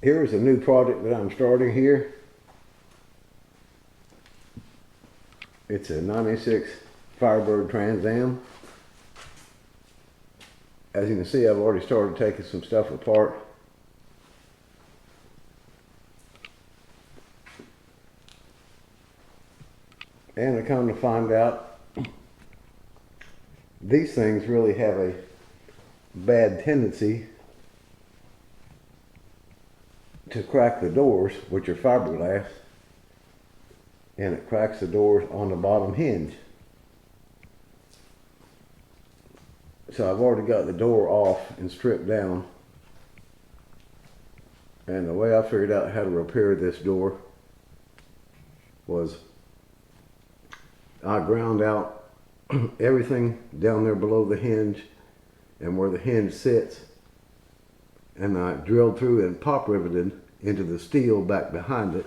Here's a new project that I'm starting here. It's a 96 Firebird Trans Am. As you can see, I've already started taking some stuff apart. And I come to find out these things really have a bad tendency to crack the doors, which are fiberglass, and it cracks the doors on the bottom hinge. So I've already got the door off and stripped down. And the way I figured out how to repair this door was I ground out everything down there below the hinge and where the hinge sits, and I drilled through and pop riveted into the steel back behind it,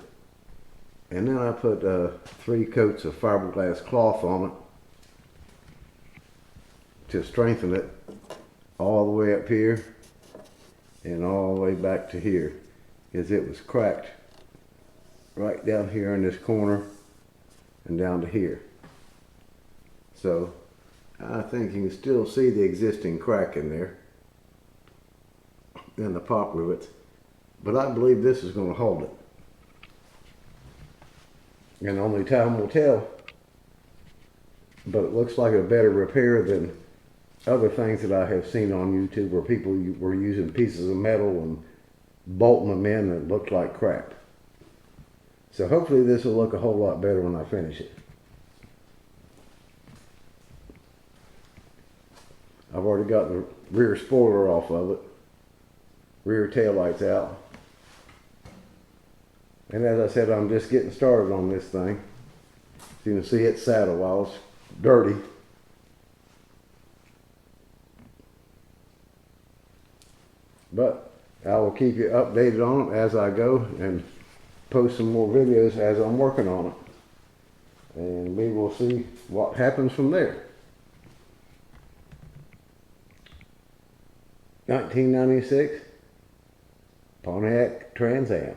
and then I put 3 coats of fiberglass cloth on it to strengthen it all the way up here and all the way back to here, because it was cracked right down here in this corner and down to here. So I think you can still see the existing crack in there and the pop rivets, but I believe this is going to hold it. And only time will tell, but it looks like a better repair than other things that I have seen on YouTube where people were using pieces of metal and bolting them in and it looked like crap. So hopefully this will look a whole lot better when I finish it. I've already got the rear spoiler off of it, rear tail lights out. And as I said, I'm just getting started on this thing. So you can see it's saddle while it's dirty. But I will keep you updated on it as I go and post some more videos as I'm working on it. And we will see what happens from there. 1996 Pontiac Trans Am.